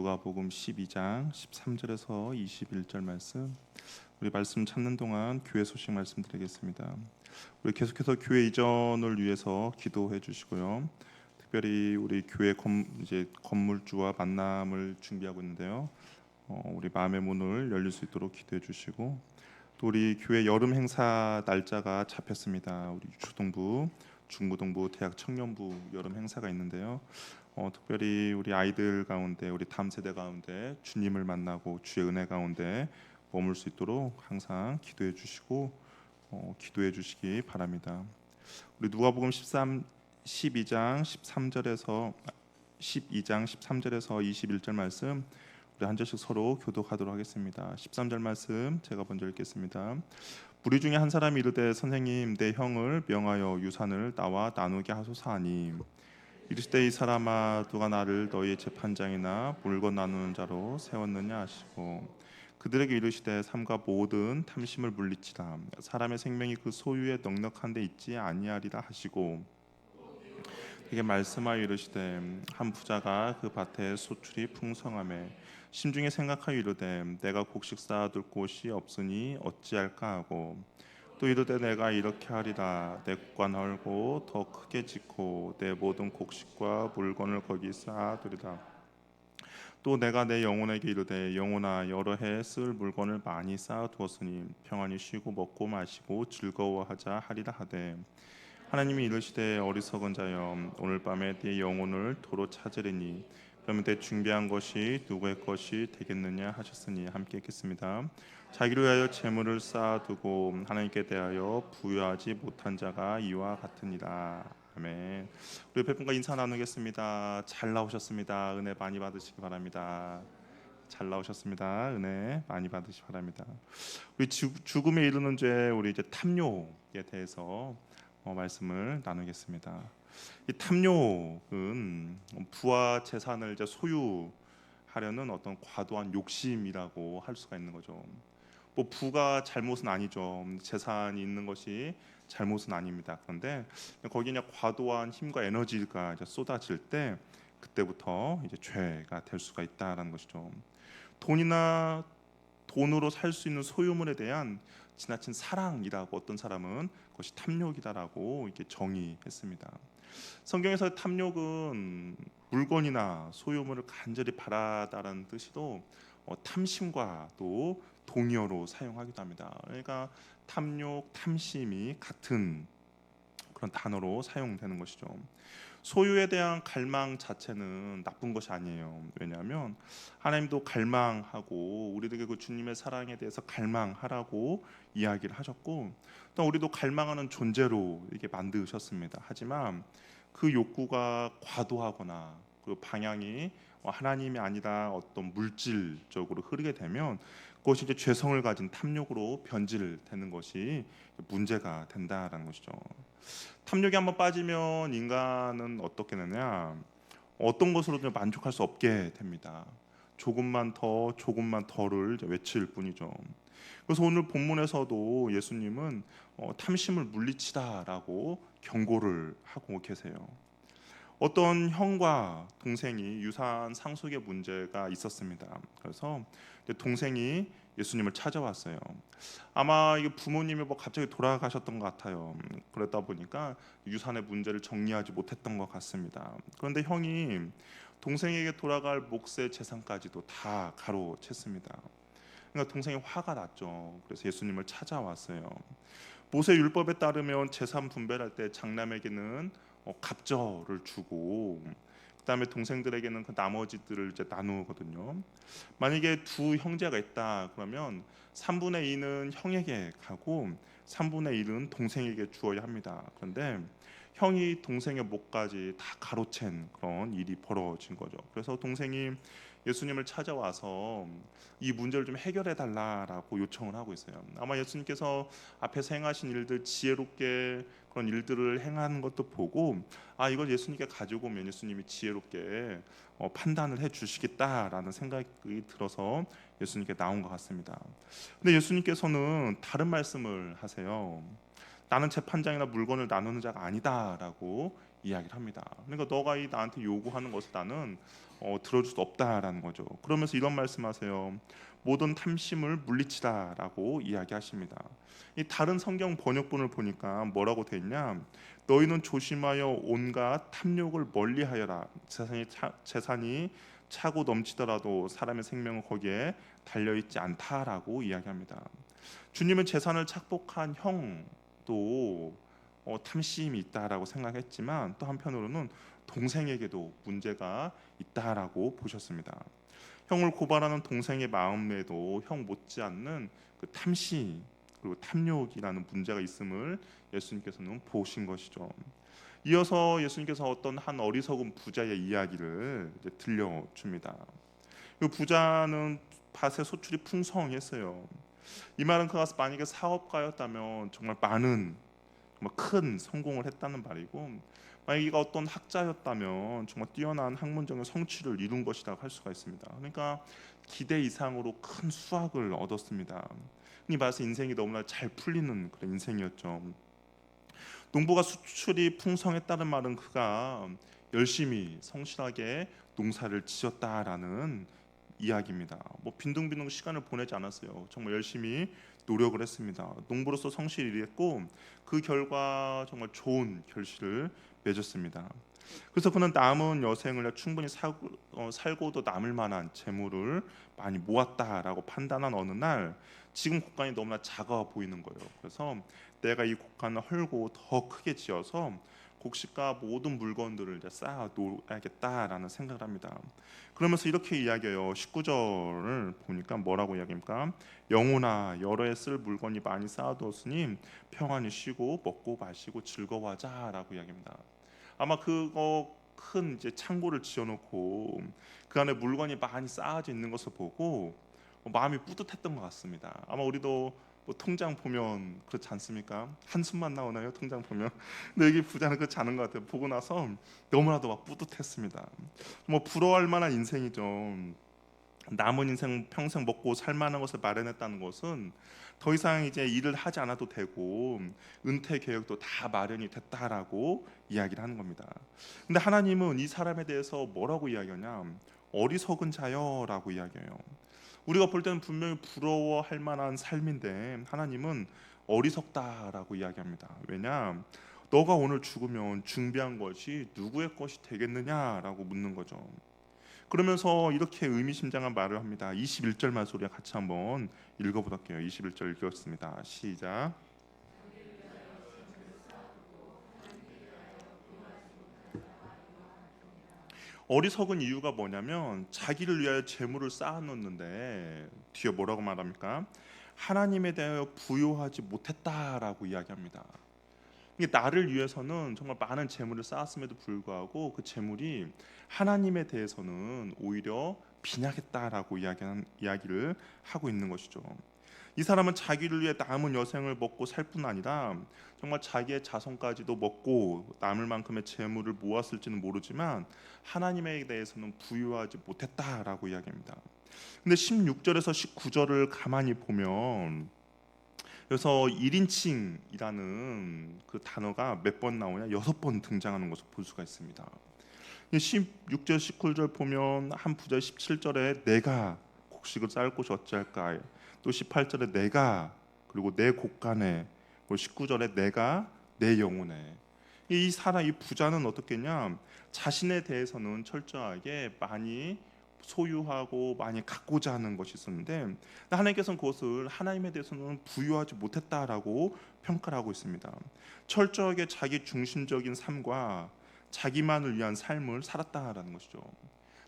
누가복음 12장 13절에서 21절 말씀, 우리 말씀 찾는 동안 교회 소식 말씀드리겠습니다. 우리 계속해서 교회 이전을 위해서 기도해 주시고요. 특별히 우리 교회 건물주와 만남을 준비하고 있는데요. 우리 마음의 문을 열릴 수 있도록 기도해 주시고, 또 우리 교회 여름 행사 날짜가 잡혔습니다. 우리 유초동부, 중고동부, 대학 청년부 여름 행사가 있는데요. 특별히 우리 아이들 가운데, 우리 다음 세대 가운데 주님을 만나고 주의 은혜 가운데 머물 수 있도록 항상 기도해 주시고 기도해 주시기 바랍니다. 우리 누가복음 12장 13절에서 21절 말씀, 우리 한 절씩 서로 교독하도록 하겠습니다. 13절 말씀 제가 먼저 읽겠습니다. 무리 중에 한 사람이 이르되 선생님, 내 형을 명하여 유산을 나와 나누게 하소서 하니, 이르시되 이 사람아, 누가 나를 너희의 재판장이나 물건 나누는 자로 세웠느냐 하시고, 그들에게 이르시되 삼가 모든 탐심을 물리치라. 사람의 생명이 그 소유에 넉넉한 데 있지 아니하리라 하시고, 이게 말씀하여 이르시되 한 부자가 그 밭에 소출이 풍성하매 심중에 생각하여 이르되 내가 곡식 쌓아둘 곳이 없으니 어찌할까 하고, 또 이르되 내가 이렇게 하리라. 내 곡간 헐고 더 크게 짓고 내 모든 곡식과 물건을 거기 쌓아두리라. 또 내가 내 영혼에게 이르되 영혼아, 여러 해 쓸 물건을 많이 쌓아두었으니 평안히 쉬고 먹고 마시고 즐거워하자 하리라 하되, 하나님이 이르시되 어리석은 자여, 오늘 밤에 네 영혼을 도로 찾으리니 그러면 내 준비한 것이 누구의 것이 되겠느냐 하셨으니, 함께 읽겠습니다. 자기를 위하여 재물을 쌓아두고 하나님께 대하여 부여하지 못한 자가 이와 같으니라. 아멘. 우리 옆에 분과 인사 나누겠습니다. 잘 나오셨습니다. 은혜 많이 받으시기 바랍니다. 잘 나오셨습니다. 은혜 많이 받으시기 바랍니다. 우리 죽음에 이르는 죄, 우리 이제 탐욕에 대해서 말씀을 나누겠습니다. 이 탐욕은 부와 재산을 이제 소유하려는 어떤 과도한 욕심이라고 할 수가 있는 거죠. 뭐 부가 잘못은 아니죠. 재산이 있는 것이 잘못은 아닙니다. 그런데 거기에 과도한 힘과 에너지가 이제 쏟아질 때, 그때부터 이제 죄가 될 수가 있다라는 것이죠. 돈으로 살 수 있는 소유물에 대한 지나친 사랑이라고 어떤 사람은 그것이 탐욕이다라고 이렇게 정의했습니다. 성경에서 탐욕은 물건이나 소유물을 간절히 바라다라는 뜻으로 탐심과 또 동의어로 사용하기도 합니다. 그러니까 탐욕, 탐심이 같은 그런 단어로 사용되는 것이죠. 소유에 대한 갈망 자체는 나쁜 것이 아니에요. 왜냐하면 하나님도 갈망하고 우리에게 그 주님의 사랑에 대해서 갈망하라고 이야기를 하셨고, 또 우리도 갈망하는 존재로 이렇게 만드셨습니다. 하지만 그 욕구가 과도하거나 그 방향이 하나님이 아니라 어떤 물질적으로 흐르게 되면 그것이 이제 죄성을 가진 탐욕으로 변질되는 것이 문제가 된다라는 것이죠. 탐욕에 한번 빠지면 인간은 어떻게 되냐, 어떤 것으로도 만족할 수 없게 됩니다. 조금만 더, 조금만 더를 외칠 뿐이죠. 그래서 오늘 본문에서도 예수님은 탐심을 물리치다라고 경고를 하고 계세요. 어떤 형과 동생이 유산 상속의 문제가 있었습니다. 그래서 동생이 예수님을 찾아왔어요. 아마 이게 부모님이 갑자기 돌아가셨던 것 같아요. 그러다 보니까 유산의 문제를 정리하지 못했던 것 같습니다. 그런데 형이 동생에게 돌아갈 몫의 재산까지도 다 가로챘습니다. 그러니까 동생이 화가 났죠. 그래서 예수님을 찾아왔어요. 모세 율법에 따르면 재산 분배할 때 장남에게는 갑절을 주고, 그다음에 동생들에게는 그 나머지들을 이제 나누거든요. 만약에 두 형제가 있다 그러면 3분의 2는 형에게 가고 3분의 1은 동생에게 주어야 합니다. 그런데 형이 동생의 몫까지 다 가로챈 그런 일이 벌어진 거죠. 그래서 동생이 예수님을 찾아와서 이 문제를 좀 해결해 달라라고 요청을 하고 있어요. 아마 예수님께서 앞에서 행하신 일들, 지혜롭게 그런 일들을 행하는 것도 보고, 이걸 예수님께 가지고 오면 예수님이 지혜롭게 판단을 해 주시겠다라는 생각이 들어서 예수님께 나온 것 같습니다. 근데 예수님께서는 다른 말씀을 하세요. 나는 재판장이나 물건을 나누는 자가 아니다라고 이야기를 합니다. 그러니까 너가 나한테 요구하는 것을 나는 들어줄 수 없다라는 거죠. 그러면서 이런 말씀하세요. 모든 탐심을 물리치라라고 이야기하십니다. 이 다른 성경 번역본을 보니까 뭐라고 돼 있냐? 너희는 조심하여 온갖 탐욕을 멀리하여라. 재산이 차고 넘치더라도 사람의 생명은 거기에 달려 있지 않다라고 이야기합니다. 주님은 재산을 착복한 형도 탐심이 있다라고 생각했지만 또 한편으로는 동생에게도 문제가 있다라고 보셨습니다. 형을 고발하는 동생의 마음에도 형 못지않는 그 탐심 그리고 탐욕이라는 문제가 있음을 예수님께서는 보신 것이죠. 이어서 예수님께서 어떤 한 어리석은 부자의 이야기를 이제 들려줍니다. 그 부자는 밭에 소출이 풍성했어요. 이 말은 그가 만약에 사업가였다면 정말 많은 정말 큰 성공을 했다는 말이고, 만약 이가 어떤 학자였다면 정말 뛰어난 학문적인 성취를 이룬 것이라고 할 수가 있습니다. 그러니까 기대 이상으로 큰 수확을 얻었습니다. 이 말해서 인생이 너무나 잘 풀리는 그런 인생이었죠. 농부가 수출이 풍성했다는 말은 그가 열심히 성실하게 농사를 지었다라는 이야기입니다. 뭐 빈둥빈둥 시간을 보내지 않았어요. 정말 열심히 노력을 했습니다. 농부로서 성실히 일했고 그 결과 정말 좋은 결실을 맺었습니다. 그래서 그는 남은 여생을 충분히 살고도 남을 만한 재물을 많이 모았다라고 판단한 어느 날 지금 곡간이 너무나 작아 보이는 거예요. 그래서 내가 이 곡간을 헐고 더 크게 지어서 곡식과 모든 물건들을 이제 쌓아 놓아야겠다라는 생각을 합니다. 그러면서 이렇게 이야기해요. 19절을 보니까 뭐라고 이야기합니까? 영혼아 여러 해 쓸 물건이 많이 쌓아두었으니 평안히 쉬고 먹고 마시고 즐거워하자라고 이야기합니다. 아마 그거 큰 이제 창고를 지어놓고 그 안에 물건이 많이 쌓아져 있는 것을 보고 마음이 뿌듯했던 것 같습니다. 아마 우리도 뭐 통장 보면 그렇지 않습니까? 한숨만 나오나요? 통장 보면. 근데 여기 부자는 그렇지 않은 것 같아요. 보고 나서 너무나도 막 뿌듯했습니다. 뭐 부러워할 만한 인생이죠. 남은 인생 평생 먹고 살 만한 것을 마련했다는 것은 더 이상 이제 일을 하지 않아도 되고 은퇴 계획도 다 마련이 됐다라고 이야기를 하는 겁니다. 근데 하나님은 이 사람에 대해서 뭐라고 이야기하냐? 어리석은 자여라고 이야기해요. 우리가 볼 때는 분명히 부러워할 만한 삶인데 하나님은 어리석다라고 이야기합니다. 왜냐? 너가 오늘 죽으면 중비한 것이 누구의 것이 되겠느냐라고 묻는 거죠. 그러면서 이렇게 의미심장한 말을 합니다. 21절 말씀 우리가 같이 한번 읽어보도록 할게요. 21절 읽겠습니다. 시작. 어리석은 이유가 뭐냐면 자기를 위하여 재물을 쌓아놓는데 뒤에 뭐라고 말합니까? 하나님에 대하여 부요하지 못했다라고 이야기합니다. 이게 나를 위해서는 정말 많은 재물을 쌓았음에도 불구하고 그 재물이 하나님에 대해서는 오히려 빈약했다라고 이야기를 하고 있는 것이죠. 이 사람은 자기를 위해 남은 여생을 먹고 살 뿐 아니라 정말 자기의 자손까지도 먹고 남을 만큼의 재물을 모았을지는 모르지만 하나님에 대해서는 부유하지 못했다라고 이야기합니다. 근데 16절에서 19절을 가만히 보면 그래서 1인칭이라는 그 단어가 몇 번 나오냐? 6번 등장하는 것을 볼 수가 있습니다. 16절 19절 보면 한 부절 17절에 내가 곡식을 쌓을 곳이 어찌할까? 또 18절에 내가 그리고 내 곳간에, 그리고 19절에 내가 내 영혼에. 이 사람 이 부자는 어떻겠냐? 자신에 대해서는 철저하게 많이 소유하고 많이 갖고자 하는 것이 있었는데 하나님께서는 그것을 하나님에 대해서는 부유하지 못했다라고 평가를 하고 있습니다. 철저하게 자기 중심적인 삶과 자기만을 위한 삶을 살았다라는 것이죠.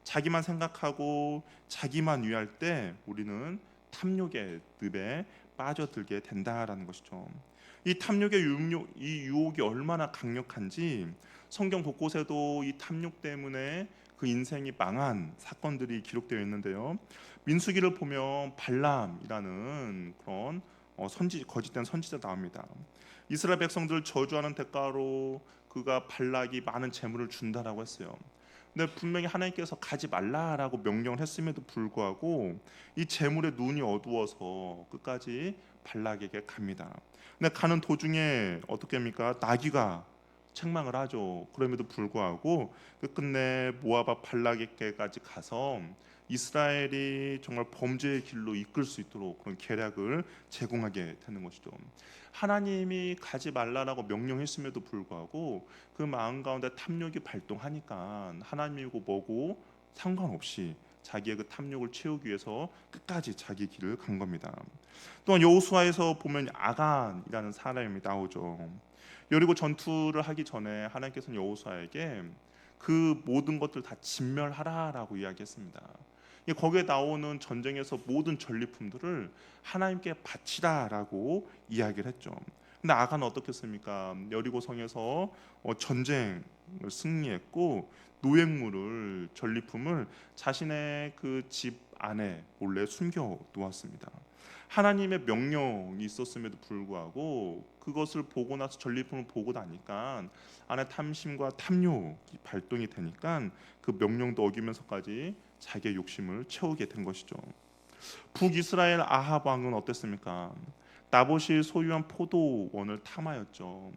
자기만 생각하고 자기만 위할 때 우리는 탐욕의 늪에 빠져들게 된다라는 것이죠. 이 탐욕의 이 유혹이 얼마나 강력한지 성경 곳곳에도 이 탐욕 때문에 그 인생이 망한 사건들이 기록되어 있는데요. 민수기를 보면 발람이라는 그런 거짓된 선지자 나옵니다. 이스라엘 백성들을 저주하는 대가로 그가 발락이 많은 재물을 준다라고 했어요. 근데 분명히 하나님께서 가지 말라라고 명령을 했음에도 불구하고 이 재물에 눈이 어두워서 끝까지 발락에게 갑니다. 근데 가는 도중에 어떻게 합니까? 나귀가 책망을 하죠. 그럼에도 불구하고 끝내 모압 발락에게까지 가서 이스라엘이 정말 범죄의 길로 이끌 수 있도록 그런 계략을 제공하게 되는 것이죠. 하나님이 가지 말라라고 명령했음에도 불구하고 그 마음 가운데 탐욕이 발동하니까 하나님이고 뭐고 상관없이 자기의 그 탐욕을 채우기 위해서 끝까지 자기 길을 간 겁니다. 또한 여호수아에서 보면 아간이라는 사람이 나오죠. 여리고 전투를 하기 전에 하나님께서는 여호수아에게 그 모든 것들 다 진멸하라라고 이야기했습니다. 거기에 나오는 전쟁에서 모든 전리품들을 하나님께 바치라라고 이야기를 했죠. 근데 아간은 어떻겠습니까? 여리고 성에서 전쟁을 승리했고 노획물을 전리품을 자신의 그 집 안에 몰래 숨겨 놓았습니다. 하나님의 명령이 있었음에도 불구하고 그것을 보고 나서 전리품을 보고 나니까 안에 탐심과 탐욕이 발동이 되니까 그 명령도 어기면서까지 자기의 욕심을 채우게 된 것이죠. 북이스라엘 아합 왕은 어땠습니까? 나봇이 소유한 포도원을 탐하였죠.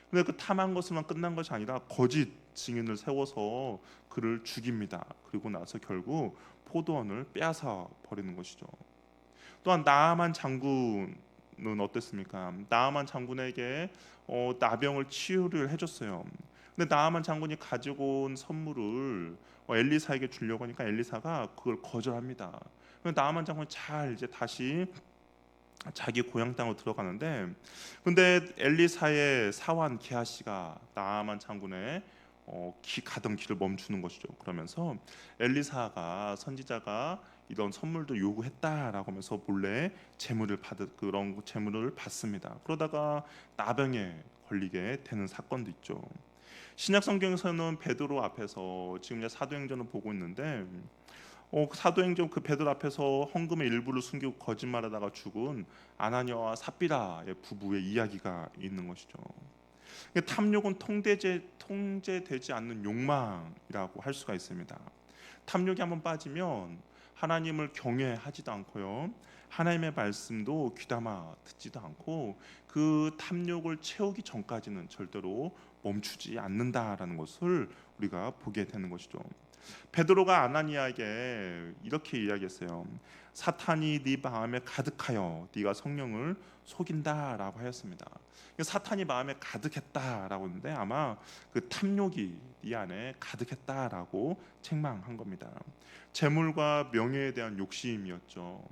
근데 그 탐한 것으로만 끝난 것이 아니라 거짓 증인을 세워서 그를 죽입니다. 그리고 나서 결국 포도원을 빼앗아 버리는 것이죠. 또한 나아만 장군은 어땠습니까? 나아만 장군에게 나병을 치유를 해줬어요. 근데 나아만 장군이 가지고 온 선물을 엘리사에게 주려고 하니까 엘리사가 그걸 거절합니다. 나아만 장군이 잘 이제 다시 자기 고향 땅으로 들어가는데, 근데 엘리사의 사환 게하시가 나아만 장군의 가던 길을 멈추는 것이죠. 그러면서 엘리사가 선지자가 이런 선물도 요구했다라고 하면서 몰래 그런 재물을 받습니다. 그러다가 나병에 걸리게 되는 사건도 있죠. 신약 성경에서는 베드로 앞에서 지금 이제 사도행전을 보고 있는데 사도행전 그 베드로 앞에서 헌금의 일부를 숨기고 거짓말하다가 죽은 아나니아와 삽비라의 부부의 이야기가 있는 것이죠. 탐욕은 통제되지 않는 욕망이라고 할 수가 있습니다. 탐욕이 한번 빠지면 하나님을 경외하지도 않고요, 하나님의 말씀도 귀담아 듣지도 않고 그 탐욕을 채우기 전까지는 절대로 멈추지 않는다라는 것을 우리가 보게 되는 것이죠. 베드로가 아나니아에게 이렇게 이야기했어요. 사탄이 네 마음에 가득하여 네가 성령을 속인다라고 하였습니다. 사탄이 마음에 가득했다라고 했는데 아마 그 탐욕이 네 안에 가득했다라고 책망한 겁니다. 재물과 명예에 대한 욕심이었죠.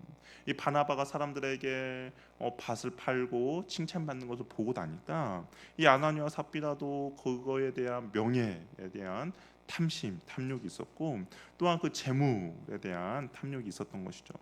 이 바나바가 사람들에게 밭을 팔고 칭찬받는 것을 보고 나니까 이 아나니아와 삽비라도 그거에 대한 명예에 대한 탐욕이 있었고 또한 그 재물에 대한 탐욕이 있었던 것이죠.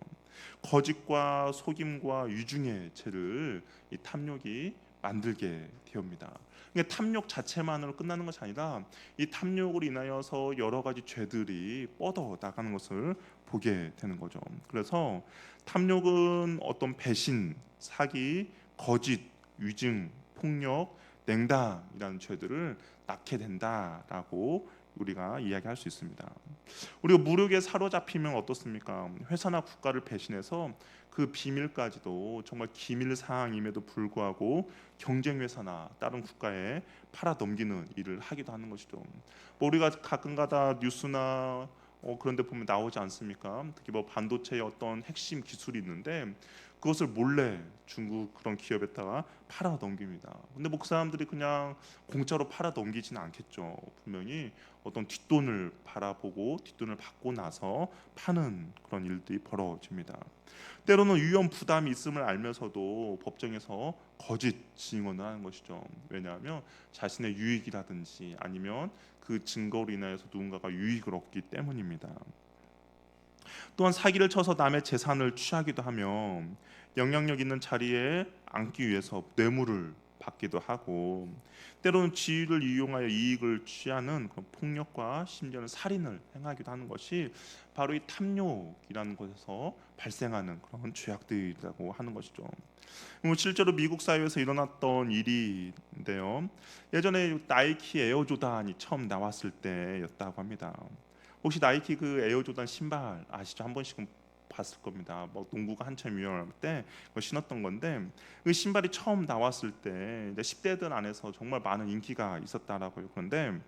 거짓과 속임과 유중의 죄를 이 탐욕이 만들게 되옵니다. 그러니까 탐욕 자체만으로 끝나는 것이 아니라 이 탐욕으로 인하여서 여러 가지 죄들이 뻗어 나가는 것을 보게 되는 거죠. 그래서 탐욕은 어떤 배신, 사기, 거짓, 위증, 폭력, 냉담이라는 죄들을 낳게 된다라고 우리가 이야기할 수 있습니다. 우리가 무력에 사로잡히면 어떻습니까? 회사나 국가를 배신해서 그 비밀까지도 정말 기밀 사항임에도 불구하고 경쟁 회사나 다른 국가에 팔아 넘기는 일을 하기도 하는 것이죠. 우리가 가끔가다 뉴스나 그런 데 보면 나오지 않습니까? 특히 반도체의 어떤 핵심 기술이 있는데 그것을 몰래 중국 그런 기업에다가 팔아 넘깁니다. 근데 그 사람들이 그냥 공짜로 팔아 넘기지는 않겠죠. 분명히 어떤 뒷돈을 바라보고 뒷돈을 받고 나서 파는 그런 일들이 벌어집니다. 때로는 위험 부담이 있음을 알면서도 법정에서 거짓 증언을 하는 것이죠. 왜냐하면 자신의 유익이라든지 아니면 그 증거로 인하여서 누군가가 유익을 얻기 때문입니다. 또한 사기를 쳐서 남의 재산을 취하기도 하며 영향력 있는 자리에 앉기 위해서 뇌물을 받기도 하고 때로는 지위를 이용하여 이익을 취하는 그런 폭력과 심지어는 살인을 행하기도 하는 것이 바로 이 탐욕이라는 것에서 발생하는 그런 죄악들이라고 하는 것이죠. 실제로 미국 사회에서 일어났던 일인데요. 예전에 나이키 에어조단이 처음 나왔을 때였다고 합니다. 혹시 나이키 그 에어조단 신발 아시죠? 한 번씩은 봤을 겁니다. 뭐 농구가 한참 유행할 때 그걸 신었던 건데 그 신발이 처음 나왔을 때 이제 10대들 안에서 정말 많은 인기가 있었다라고요. 그런데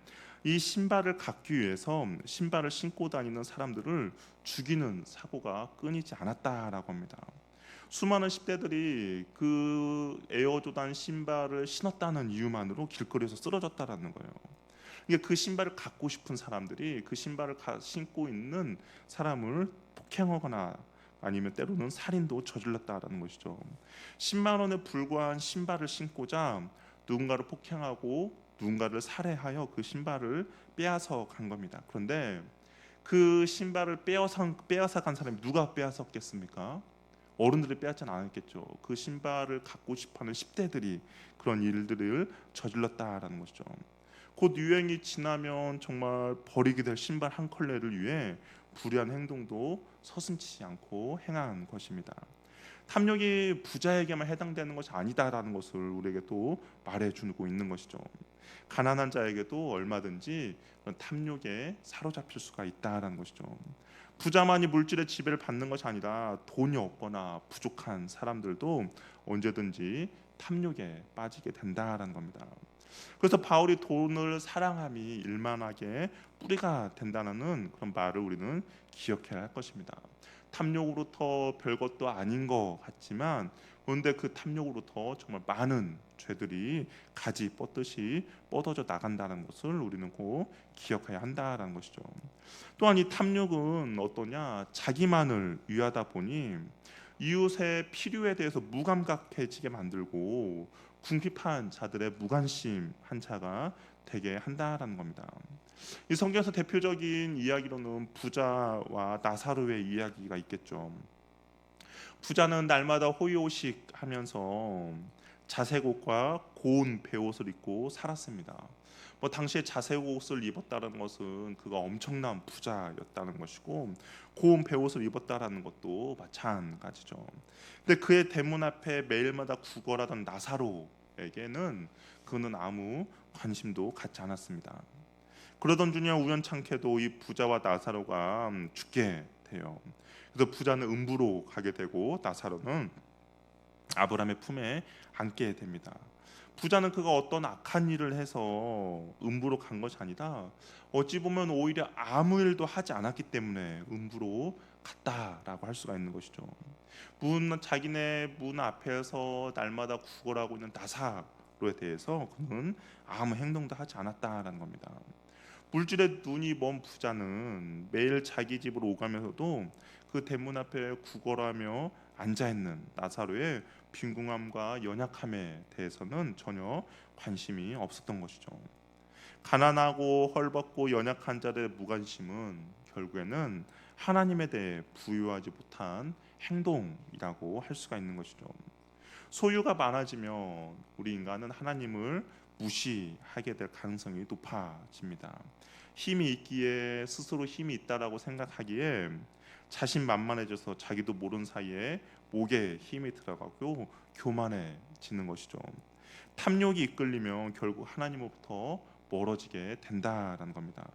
이 신발을 갖기 위해서 신발을 신고 다니는 사람들을 죽이는 사고가 끊이지 않았다라고 합니다. 수많은 10대들이 그 에어조단 신발을 신었다는 이유만으로 길거리에서 쓰러졌다라는 거예요. 이게 그 신발을 갖고 싶은 사람들이 그 신발을 신고 있는 사람을 폭행하거나 아니면 때로는 살인도 저질렀다라는 것이죠. 10만 원에 불과한 신발을 신고자 누군가를 폭행하고 누군가를 살해하여 그 신발을 빼앗아 간 겁니다. 그런데 그 신발을 빼앗아 간 사람이 누가 빼앗았겠습니까? 어른들이 빼앗지는 않았겠죠. 그 신발을 갖고 싶어하는 10대들이 그런 일들을 저질렀다라는 것이죠. 곧 유행이 지나면 정말 버리게 될 신발 한 컬레를 위해 불의한 행동도 서슴지 않고 행한 것입니다. 탐욕이 부자에게만 해당되는 것이 아니다라는 것을 우리에게 또 말해주고 있는 것이죠. 가난한 자에게도 얼마든지 그런 탐욕에 사로잡힐 수가 있다라는 것이죠. 부자만이 물질의 지배를 받는 것이 아니라 돈이 없거나 부족한 사람들도 언제든지 탐욕에 빠지게 된다라는 겁니다. 그래서 바울이 돈을 사랑함이 일만하게 뿌리가 된다는 그런 말을 우리는 기억해야 할 것입니다. 탐욕으로부터 별것도 아닌 것 같지만 그런데 그 탐욕으로부터 정말 많은 죄들이 가지 뻗듯이 뻗어져 나간다는 것을 우리는 꼭 기억해야 한다라는 것이죠. 또한 이 탐욕은 어떠냐, 자기만을 위하다 보니 이웃의 필요에 대해서 무감각해지게 만들고 궁핍한 자들의 무관심 한 자가 되게 한다라는 겁니다. 이 성경에서 대표적인 이야기로는 부자와 나사로의 이야기가 있겠죠. 부자는 날마다 호의호식하면서 자색 옷과 고운 베옷을 입고 살았습니다. 뭐 당시에 자색 옷을 입었다는 것은 그가 엄청난 부자였다는 것이고 고운 베옷을 입었다라는 것도 마찬가지죠. 근데 그의 대문 앞에 매일마다 구걸하던 나사로에게는 그는 아무 관심도 갖지 않았습니다. 그러던 중에 우연찮게도 이 부자와 나사로가 죽게 돼요. 그래서 부자는 음부로 가게 되고 나사로는 아브라함의 품에 안게 됩니다. 부자는 그가 어떤 악한 일을 해서 음부로 간 것이 아니라 어찌 보면 오히려 아무 일도 하지 않았기 때문에 음부로 갔다라고 할 수가 있는 것이죠. 자기네 문 앞에서 날마다 구걸하고 있는 나사로에 대해서 그는 아무 행동도 하지 않았다라는 겁니다. 물질에 눈이 먼 부자는 매일 자기 집으로 오가면서도 그 대문 앞에 구걸하며 앉아 있는 나사로의 빈궁함과 연약함에 대해서는 전혀 관심이 없었던 것이죠. 가난하고 헐벗고 연약한 자들의 무관심은 결국에는 하나님에 대해 부유하지 못한 행동이라고 할 수가 있는 것이죠. 소유가 많아지면 우리 인간은 하나님을 무시하게 될 가능성이 높아집니다. 힘이 있기에 스스로 힘이 있다라고 생각하기에 자신만만해져서 자기도 모르는 사이에 목에 힘이 들어가고 교만해지는 것이죠. 탐욕이 이끌리면 결국 하나님으로부터 멀어지게 된다라는 겁니다.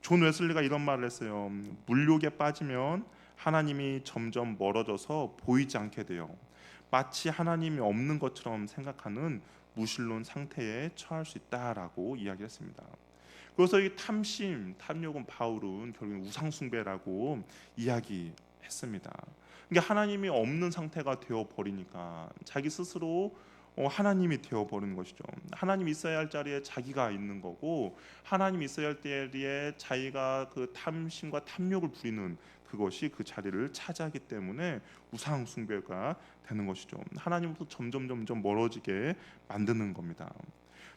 존 웨슬리가 이런 말을 했어요. 물욕에 빠지면 하나님이 점점 멀어져서 보이지 않게 돼요. 마치 하나님이 없는 것처럼 생각하는 무신론 상태에 처할 수 있다라고 이야기했습니다. 그래서 이 탐욕은 바울은 결국 우상 숭배라고 이야기했습니다. 그러니까 하나님이 없는 상태가 되어 버리니까 자기 스스로 하나님이 되어 버리는 것이죠. 하나님이 있어야 할 자리에 자기가 있는 거고 하나님이 있어야 할 자리에 자기가 그 탐심과 탐욕을 부리는 그것이 그 자리를 차지하기 때문에 우상 숭배가 되는 것이죠. 하나님부터 점점 멀어지게 만드는 겁니다.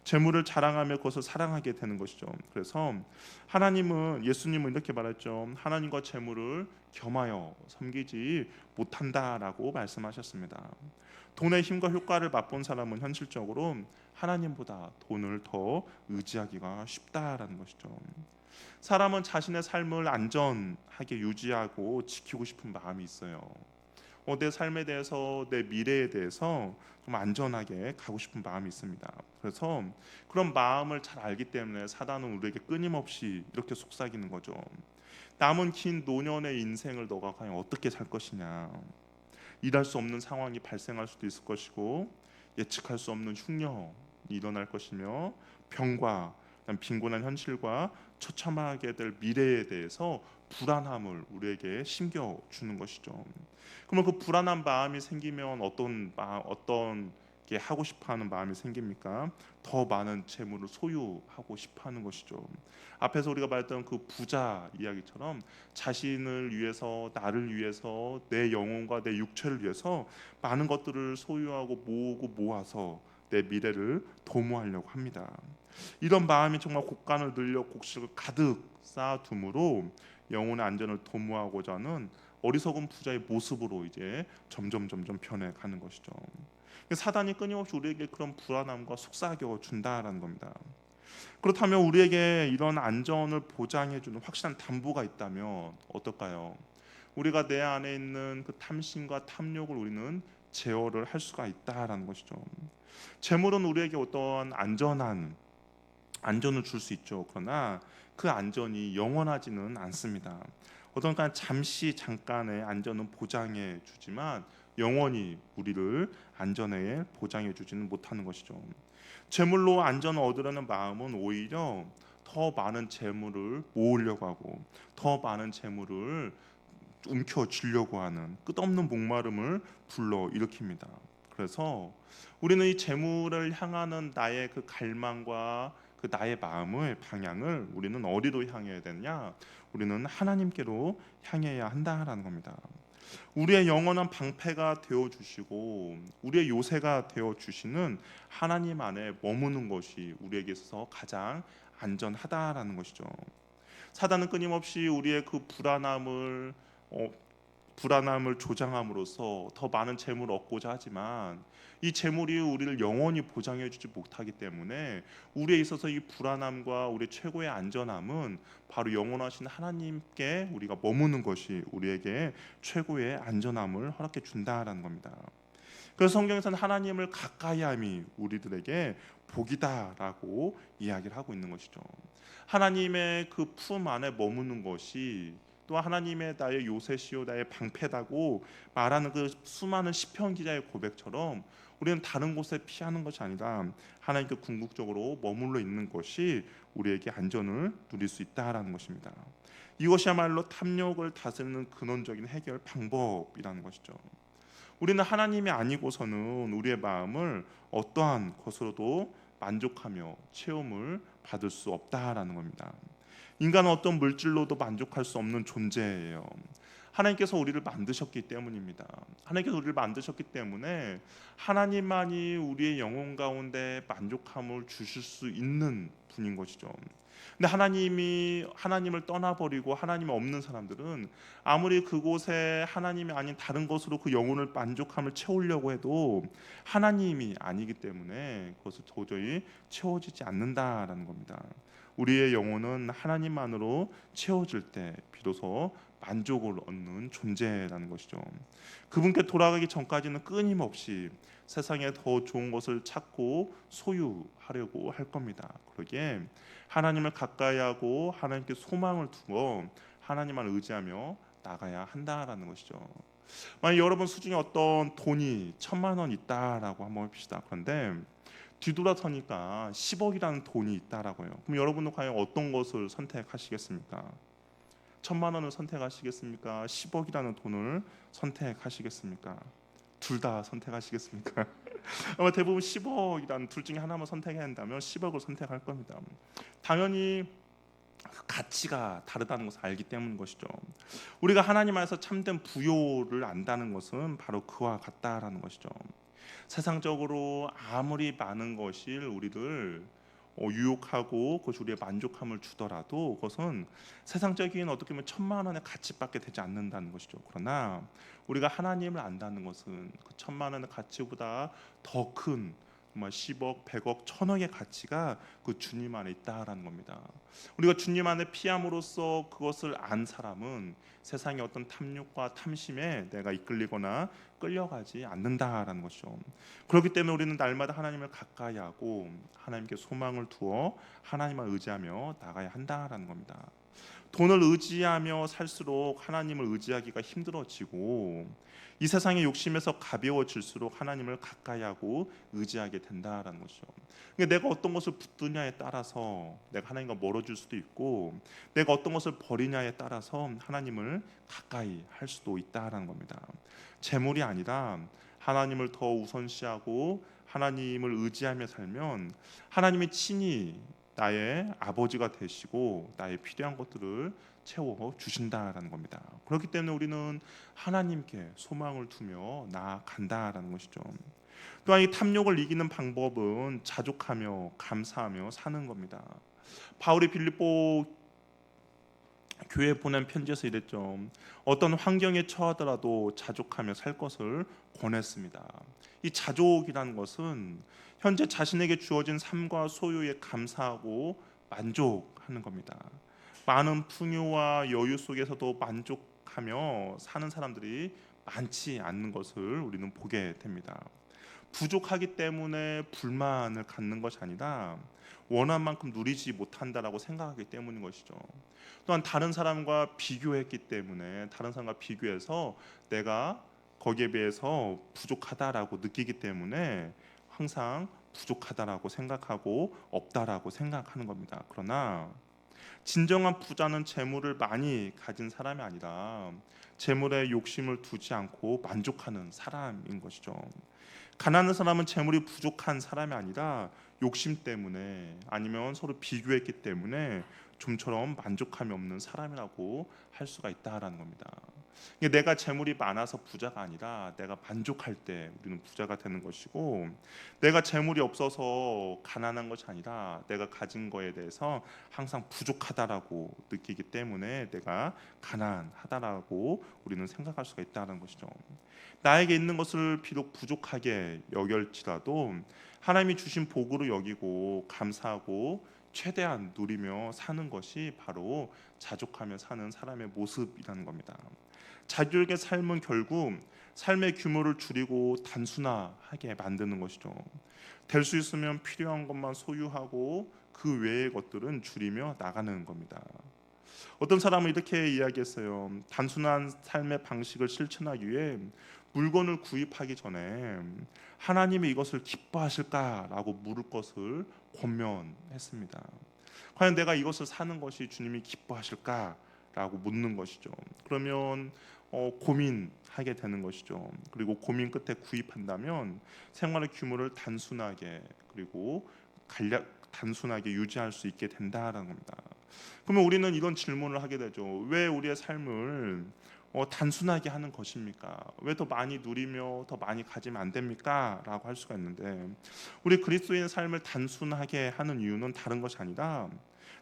재물을 자랑하며 그것을 사랑하게 되는 것이죠. 그래서 예수님은 이렇게 말했죠. 하나님과 재물을 겸하여 섬기지 못한다라고 말씀하셨습니다. 돈의 힘과 효과를 맛본 사람은 현실적으로 하나님보다 돈을 더 의지하기가 쉽다라는 것이죠. 사람은 자신의 삶을 안전하게 유지하고 지키고 싶은 마음이 있어요. 내 삶에 대해서 내 미래에 대해서 좀 안전하게 가고 싶은 마음이 있습니다. 그래서 그런 마음을 잘 알기 때문에 사단은 우리에게 끊임없이 이렇게 속삭이는 거죠. 남은 긴 노년의 인생을 너가 과연 어떻게 살 것이냐. 일할 수 없는 상황이 발생할 수도 있을 것이고 예측할 수 없는 흉년이 일어날 것이며 병과 빈곤한 현실과 처참하게 될 미래에 대해서 불안함을 우리에게 심겨주는 것이죠. 그러면 그 불안한 마음이 생기면 어떤 게 하고 싶어하는 마음이 생깁니까? 더 많은 재물을 소유하고 싶어하는 것이죠. 앞에서 우리가 말했던 그 부자 이야기처럼 자신을 위해서, 나를 위해서, 내 영혼과 내 육체를 위해서 많은 것들을 소유하고 모으고 모아서 내 미래를 도모하려고 합니다. 이런 마음이 정말 곡간을 늘려 곡식을 가득 쌓아둠으로 영혼의 안전을 도모하고자 하는 어리석은 부자의 모습으로 이제 점점 변해가는 것이죠. 사단이 끊임없이 우리에게 그런 불안함과 속삭여 준다라는 겁니다. 그렇다면 우리에게 이런 안전을 보장해주는 확실한 담보가 있다면 어떨까요? 우리가 내 안에 있는 그 탐심과 탐욕을 우리는 제어를 할 수가 있다라는 것이죠. 재물은 우리에게 어떠한 안전을 줄 수 있죠. 그러나 그 안전이 영원하지는 않습니다. 잠깐의 안전은 보장해 주지만 영원히 우리를 안전에 보장해 주지는 못하는 것이죠. 재물로 안전을 얻으려는 마음은 오히려 더 많은 재물을 모으려고 하고 더 많은 재물을 움켜쥐려고 하는 끝없는 목마름을 불러 일으킵니다. 그래서 우리는 이 재물을 향하는 나의 그 갈망과 그 나의 마음의 방향을 우리는 어디로 향해야 되느냐? 우리는 하나님께로 향해야 한다라는 겁니다. 우리의 영원한 방패가 되어 주시고 우리의 요새가 되어 주시는 하나님 안에 머무는 것이 우리에게 있어서 가장 안전하다라는 것이죠. 사단은 끊임없이 우리의 그 불안함을 조장함으로써 더 많은 재물을 얻고자 하지만 이 재물이 우리를 영원히 보장해 주지 못하기 때문에 우리에 있어서 이 불안함과 우리 최고의 안전함은 바로 영원하신 하나님께 우리가 머무는 것이 우리에게 최고의 안전함을 허락해 준다라는 겁니다. 그래서 성경에서는 하나님을 가까이함이 우리들에게 복이다라고 이야기를 하고 있는 것이죠. 하나님의 그 품 안에 머무는 것이 또 하나님의 나의 요새시요 나의 방패다고 말하는 그 수많은 시편 기자의 고백처럼 우리는 다른 곳에 피하는 것이 아니라 하나님께 궁극적으로 머물러 있는 것이 우리에게 안전을 누릴 수 있다라는 것입니다. 이것이야말로 탐욕을 다스리는 근원적인 해결 방법이라는 것이죠. 우리는 하나님이 아니고서는 우리의 마음을 어떠한 것으로도 만족하며 체험을 받을 수 없다라는 겁니다. 인간은 어떤 물질로도 만족할 수 없는 존재예요. 하나님께서 우리를 만드셨기 때문입니다. 하나님께서 우리를 만드셨기 때문에 하나님만이 우리의 영혼 가운데 만족함을 주실 수 있는 분인 것이죠. 근데 하나님을 떠나버리고 하나님이 없는 사람들은 아무리 그곳에 하나님이 아닌 다른 것으로 그 영혼을 만족함을 채우려고 해도 하나님이 아니기 때문에 그것을 도저히 채워지지 않는다라는 겁니다. 우리의 영혼은 하나님만으로 채워질 때 비로소 만족을 얻는 존재라는 것이죠. 그분께 돌아가기 전까지는 끊임없이 세상에 더 좋은 것을 찾고 소유하려고 할 겁니다. 그러기에 하나님을 가까이 하고 하나님께 소망을 두고 하나님만 의지하며 나가야 한다라는 것이죠. 만약 여러분 수중에 어떤 돈이 1,000만 원 있다라고 한번 해봅시다. 그런데 뒤돌아서니까 10억이라는 돈이 있다라고요. 그럼 여러분은 과연 어떤 것을 선택하시겠습니까? 1,000만 원을 선택하시겠습니까? 10억이라는 돈을 선택하시겠습니까? 둘 다 선택하시겠습니까? 아마 대부분 10억이라는 둘 중에 하나만 선택해야 한다면 10억을 선택할 겁니다. 당연히 가치가 다르다는 것을 알기 때문인 것이죠. 우리가 하나님 안에서 참된 부요를 안다는 것은 바로 그와 같다라는 것이죠. 세상적으로 아무리 많은 것이 우리를 유혹하고 그것이 우리의 만족함을 주더라도 그것은 세상적인 어떻게 보면 1,000만 원의 가치밖에 되지 않는다는 것이죠. 그러나 우리가 하나님을 안다는 것은 그 1,000만 원의 가치보다 더 큰 10억, 100억, 1,000억의 가치가 그 주님 안에 있다라는 겁니다. 우리가 주님 안에 피함으로써 그것을 안 사람은 세상의 어떤 탐욕과 탐심에 내가 이끌리거나 끌려가지 않는다라는 것이죠. 그렇기 때문에 우리는 날마다 하나님을 가까이하고 하나님께 소망을 두어 하나님만 의지하며 나가야 한다라는 겁니다. 돈을 의지하며 살수록 하나님을 의지하기가 힘들어지고 이 세상의 욕심에서 가벼워질수록 하나님을 가까이하고 의지하게 된다라는 것이죠. 그러니까 내가 어떤 것을 붙드냐에 따라서 내가 하나님과 멀어질 수도 있고, 내가 어떤 것을 버리냐에 따라서 하나님을 가까이 할 수도 있다라는 겁니다. 재물이 아니라 하나님을 더 우선시하고 하나님을 의지하며 살면 하나님이 친히 나의 아버지가 되시고 나의 필요한 것들을 채워 주신다라는 겁니다. 그렇기 때문에 우리는 하나님께 소망을 두며 나아간다라는 것이죠. 또한 이 탐욕을 이기는 방법은 자족하며 감사하며 사는 겁니다. 바울이 빌립보 교회에 보낸 편지에서 이랬죠. 어떤 환경에 처하더라도 자족하며 살 것을 권했습니다. 이 자족이라는 것은 현재 자신에게 주어진 삶과 소유에 감사하고 만족하는 겁니다. 많은 풍요와 여유 속에서도 만족하며 사는 사람들이 많지 않는 것을 우리는 보게 됩니다. 부족하기 때문에 불만을 갖는 것이 아니라 원한 만큼 누리지 못한다라고 생각하기 때문인 것이죠. 또한 다른 사람과 비교했기 때문에 다른 사람과 비교해서 내가 거기에 비해서 부족하다라고 느끼기 때문에 항상 부족하다라고 생각하고 없다라고 생각하는 겁니다. 그러나 진정한 부자는 재물을 많이 가진 사람이 아니라 재물에 욕심을 두지 않고 만족하는 사람인 것이죠. 가난한 사람은 재물이 부족한 사람이 아니라 욕심 때문에 아니면 서로 비교했기 때문에 좀처럼 만족함이 없는 사람이라고 할 수가 있다라는 겁니다. 내가 재물이 많아서 부자가 아니라 내가 만족할 때 우리는 부자가 되는 것이고, 내가 재물이 없어서 가난한 것이 아니라 내가 가진 거에 대해서 항상 부족하다라고 느끼기 때문에 내가 가난하다라고 우리는 생각할 수가 있다는 것이죠. 나에게 있는 것을 비록 부족하게 여길지라도 하나님이 주신 복으로 여기고 감사하고 최대한 누리며 사는 것이 바로 자족하며 사는 사람의 모습이라는 겁니다. 자기에게 삶은 결국 삶의 규모를 줄이고 단순화하게 만드는 것이죠. 될 수 있으면 필요한 것만 소유하고 그 외의 것들은 줄이며 나가는 겁니다. 어떤 사람은 이렇게 이야기했어요. 단순한 삶의 방식을 실천하기 위해 물건을 구입하기 전에 하나님이 이것을 기뻐하실까라고 물을 것을 권면했습니다. 과연 내가 이것을 사는 것이 주님이 기뻐하실까라고 묻는 것이죠. 그러면 고민하게 되는 것이죠. 그리고 고민 끝에 구입한다면 생활의 규모를 단순하게 그리고 단순하게 유지할 수 있게 된다라는 겁니다. 그러면 우리는 이런 질문을 하게 되죠. 왜 우리의 삶을 단순하게 하는 것입니까? 왜 더 많이 누리며 더 많이 가지면 안 됩니까? 라고 할 수가 있는데, 우리 그리스도인의 삶을 단순하게 하는 이유는 다른 것이 아니라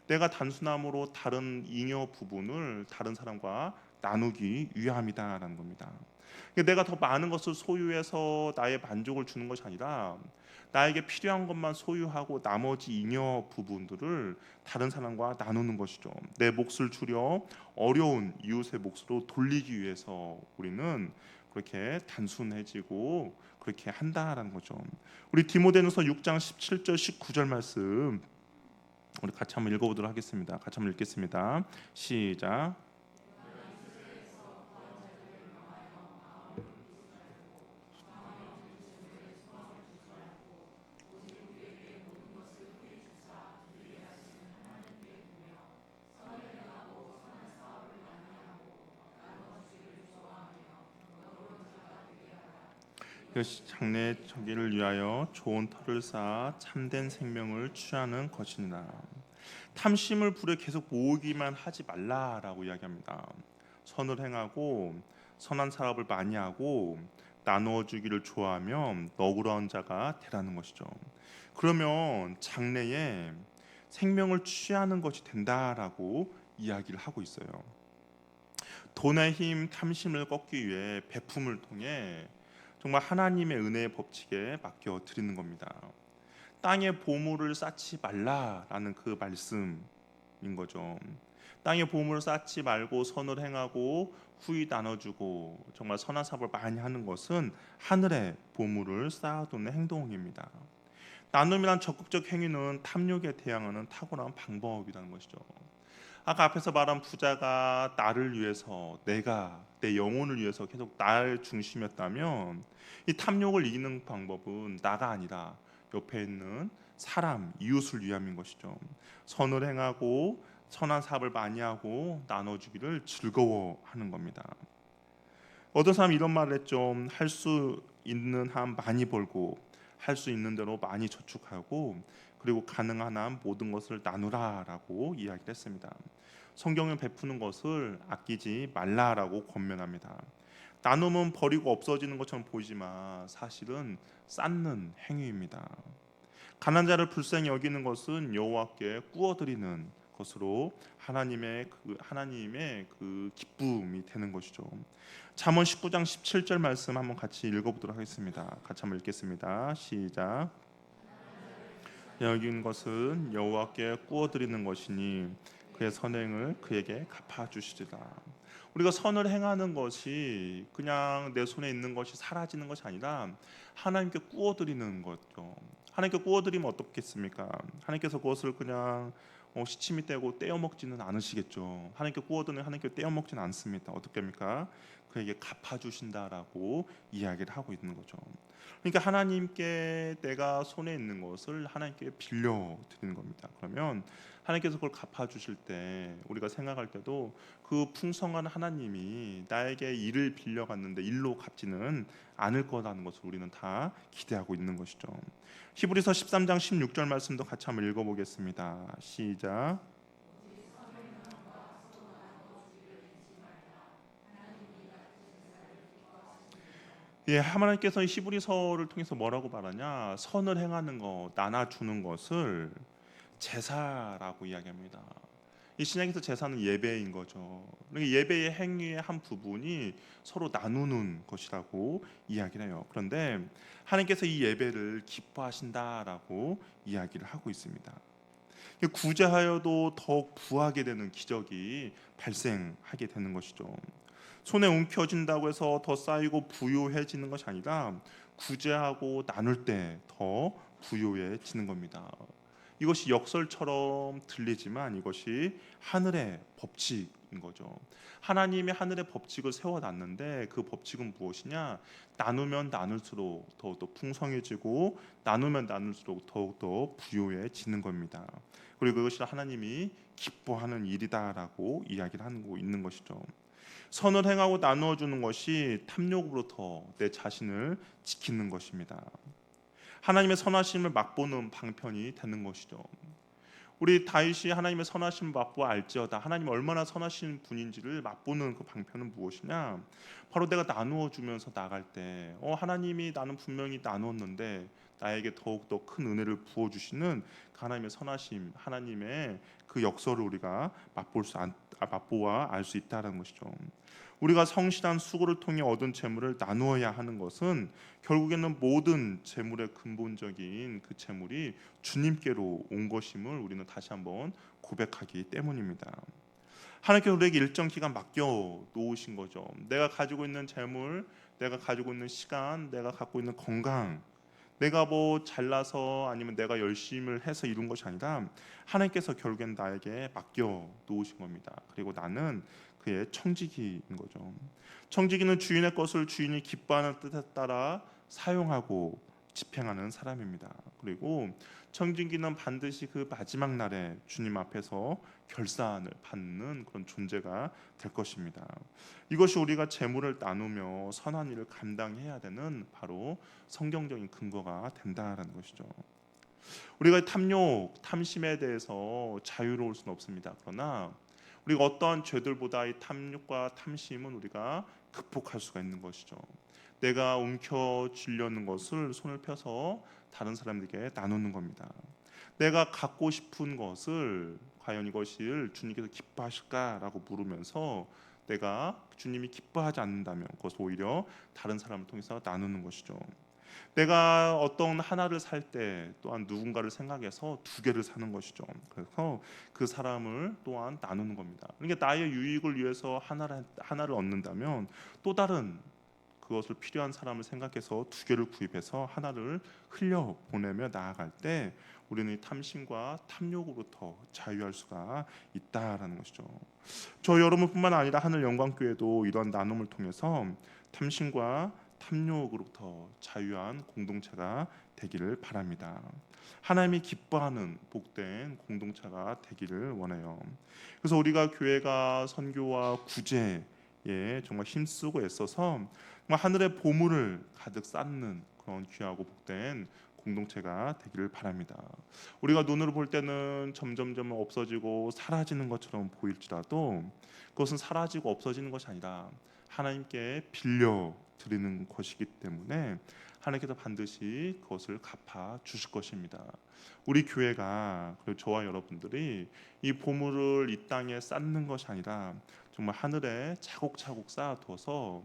내가 단순함으로 다른 잉여 부분을 다른 사람과 나누기 위함이다라는 겁니다. 내가 더 많은 것을 소유해서 나의 만족을 주는 것이 아니라 나에게 필요한 것만 소유하고 나머지 잉여 부분들을 다른 사람과 나누는 것이죠. 내 몫을 줄여 어려운 이웃의 몫으로 돌리기 위해서 우리는 그렇게 단순해지고 그렇게 한다라는 거죠. 우리 디모데전서 6장 17절 19절 말씀 우리 같이 한번 읽어보도록 하겠습니다. 같이 한번 읽겠습니다. 시작. 이것이 장래 저기를 위하여 좋은 터를 쌓아 참된 생명을 취하는 것이니라. 탐심을 불에 계속 모으기만 하지 말라라고 이야기합니다. 선을 행하고 선한 사업을 많이 하고 나누어 주기를 좋아하며 너그러운 자가 되라는 것이죠. 그러면 장래에 생명을 취하는 것이 된다라고 이야기를 하고 있어요. 돈의 힘, 탐심을 꺾기 위해 베품을 통해 정말 하나님의 은혜의 법칙에 맡겨 드리는 겁니다. 땅에 보물을 쌓지 말라라는 그 말씀인 거죠. 땅에 보물을 쌓지 말고 선을 행하고 후히 나눠주고 정말 선한 사업을 많이 하는 것은 하늘에 보물을 쌓아두는 행동입니다. 나눔이란 적극적 행위는 탐욕에 대항하는 탁월한 방법이라는 것이죠. 아까 앞에서 말한 부자가 나를 위해서, 내가 내 영혼을 위해서 계속 날 중심이었다면, 이 탐욕을 이기는 방법은 나가 아니라 옆에 있는 사람, 이웃을 위함인 것이죠. 선을 행하고 선한 사업을 많이 하고 나눠주기를 즐거워하는 겁니다. 어떤 사람이 이런 말을 했죠. 할 수 있는 한 많이 벌고 할 수 있는 대로 많이 저축하고 그리고 가능한 한 모든 것을 나누라라고 이야기를 했습니다. 성경은 베푸는 것을 아끼지 말라라고 권면합니다. 나눔은 버리고 없어지는 것처럼 보이지만 사실은 쌓는 행위입니다. 가난한 자를 불쌍히 여기는 것은 여호와께 구워드리는 것으로 하나님의 그 기쁨이 되는 것이죠. 잠언 19장 17절 말씀 한번 같이 읽어보도록 하겠습니다. 같이 한번 읽겠습니다. 시작. 여긴 것은 여호와께 구워드리는 것이니 그의 선행을 그에게 갚아주시리라. 우리가 선을 행하는 것이 그냥 내 손에 있는 것이 사라지는 것이 아니라 하나님께 구워드리는 거죠. 하나님께 구워드리면 어떻겠습니까? 하나님께서 그것을 그냥 시치미 떼고 떼어 먹지는 않으시겠죠. 하나님께 구워드리면 하나님께 떼어 먹지는 않습니다. 어떻게 합니까? 그에게 갚아주신다라고 이야기를 하고 있는 거죠. 그러니까 하나님께 내가 손에 있는 것을 하나님께 빌려 드리는 겁니다. 그러면 하나님께서 그걸 갚아주실 때 우리가 생각할 때도 그 풍성한 하나님이 나에게 일을 빌려갔는데 일로 갚지는 않을 거라는 것을 우리는 다 기대하고 있는 것이죠. 히브리서 13장 16절 말씀도 같이 한번 읽어보겠습니다. 시작. 예, 하나님께서 히브리서를 통해서 뭐라고 말하냐? 선을 행하는 것, 나눠주는 것을 제사라고 이야기합니다. 이 신약에서 제사는 예배인 거죠. 그러니까 예배의 행위의 한 부분이 서로 나누는 것이라고 이야기를 해요. 그런데 하나님께서 이 예배를 기뻐하신다라고 이야기를 하고 있습니다. 구제하여도 더욱 부하게 되는 기적이 발생하게 되는 것이죠. 손에 움켜진다고 해서 더 쌓이고 부유해지는 것이 아니라 구제하고 나눌 때 더 부유해지는 겁니다. 이것이 역설처럼 들리지만 이것이 하늘의 법칙인 거죠. 하나님이 하늘의 법칙을 세워놨는데 그 법칙은 무엇이냐? 나누면 나눌수록 더욱더 풍성해지고 나누면 나눌수록 더욱더 부유해지는 겁니다. 그리고 그것이 하나님이 기뻐하는 일이다라고 이야기를 하고 있는 것이죠. 선을 행하고 나누어 주는 것이 탐욕으로부터 내 자신을 지키는 것입니다. 하나님의 선하심을 맛보는 방편이 되는 것이죠. 우리 다윗이 하나님의 선하심을 맛보아 알지어다. 하나님 얼마나 선하신 분인지를 맛보는 그 방편은 무엇이냐? 바로 내가 나누어 주면서 나갈 때, 하나님이 나는 분명히 나누었는데 나에게 더욱 더 큰 은혜를 부어 주시는 그 하나님의 선하심, 하나님의 그 역사를 우리가 맛보아 알 수 있다는 것이죠. 우리가 성실한 수고를 통해 얻은 재물을 나누어야 하는 것은 결국에는 모든 재물의 근본적인 그 재물이 주님께로 온 것임을 우리는 다시 한번 고백하기 때문입니다. 하나님께서 우리에게 일정 기간 맡겨 놓으신 거죠. 내가 가지고 있는 재물, 내가 가지고 있는 시간, 내가 갖고 있는 건강, 내가 뭐 잘나서 아니면 내가 열심히 해서 이룬 것이 아니라 하나님께서 결국엔 나에게 맡겨 놓으신 겁니다. 그리고 나는 그의 청지기인 거죠. 청지기는 주인의 것을 주인이 기뻐하는 뜻에 따라 사용하고 집행하는 사람입니다. 그리고 청지기는 반드시 그 마지막 날에 주님 앞에서 결산을 받는 그런 존재가 될 것입니다. 이것이 우리가 재물을 나누며 선한 일을 감당해야 되는 바로 성경적인 근거가 된다라는 것이죠. 우리가 탐욕, 탐심에 대해서 자유로울 수는 없습니다. 그러나 우리가 어떠한 죄들보다 이 탐욕과 탐심은 우리가 극복할 수가 있는 것이죠. 내가 움켜쥐려는 것을 손을 펴서 다른 사람들에게 나누는 겁니다. 내가 갖고 싶은 것을 과연 이것을 주님께서 기뻐하실까라고 물으면서 내가 주님이 기뻐하지 않는다면 그것을 오히려 다른 사람을 통해서 나누는 것이죠. 내가 어떤 하나를 살 때 또한 누군가를 생각해서 두 개를 사는 것이죠. 그래서 그 사람을 또한 나누는 겁니다. 그러니까 나의 유익을 위해서 하나를 얻는다면 또 다른 그것을 필요한 사람을 생각해서 두 개를 구입해서 하나를 흘려 보내며 나아갈 때 우리는 이 탐심과 탐욕으로부터 자유할 수가 있다라는 것이죠. 저 여러분뿐만 아니라 하늘 영광교회도 이러한 나눔을 통해서 탐심과 탐욕으로부터 자유한 공동체가 되기를 바랍니다. 하나님이 기뻐하는 복된 공동체가 되기를 원해요. 그래서 우리가 교회가 선교와 구제에 정말 힘쓰고 애써서 정말 하늘의 보물을 가득 쌓는 그런 귀하고 복된 공동체가 되기를 바랍니다. 우리가 눈으로 볼 때는 점점점 없어지고 사라지는 것처럼 보일지라도 그것은 사라지고 없어지는 것이 아니라 하나님께 빌려 드리는 것이기 때문에 하나님께서 반드시 그것을 갚아 주실 것입니다. 우리 교회가 그리고 저와 여러분들이 이 보물을 이 땅에 쌓는 것이 아니라 정말 하늘에 차곡차곡 쌓아두어서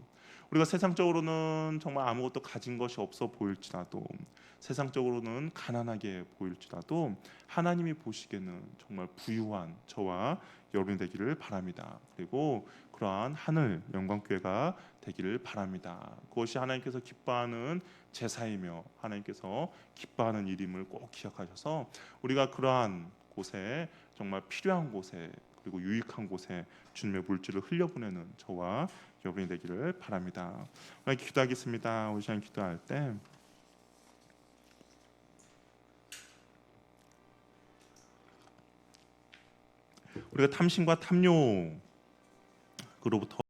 우리가 세상적으로는 정말 아무것도 가진 것이 없어 보일지라도 세상적으로는 가난하게 보일지라도 하나님이 보시기에는 정말 부유한 저와 여러분이 되기를 바랍니다. 그리고 그러한 하늘 영광교회가 되기를 바랍니다. 그것이 하나님께서 기뻐하는 제사이며 하나님께서 기뻐하는 일임을 꼭 기억하셔서 우리가 그러한 곳에 정말 필요한 곳에 그리고 유익한 곳에 주님의 물질을 흘려보내는 저와 여러분이 되기를 바랍니다. 오늘 기도하겠습니다. 우리 시간 기도할 때 우리가 탐심과 탐욕으로부터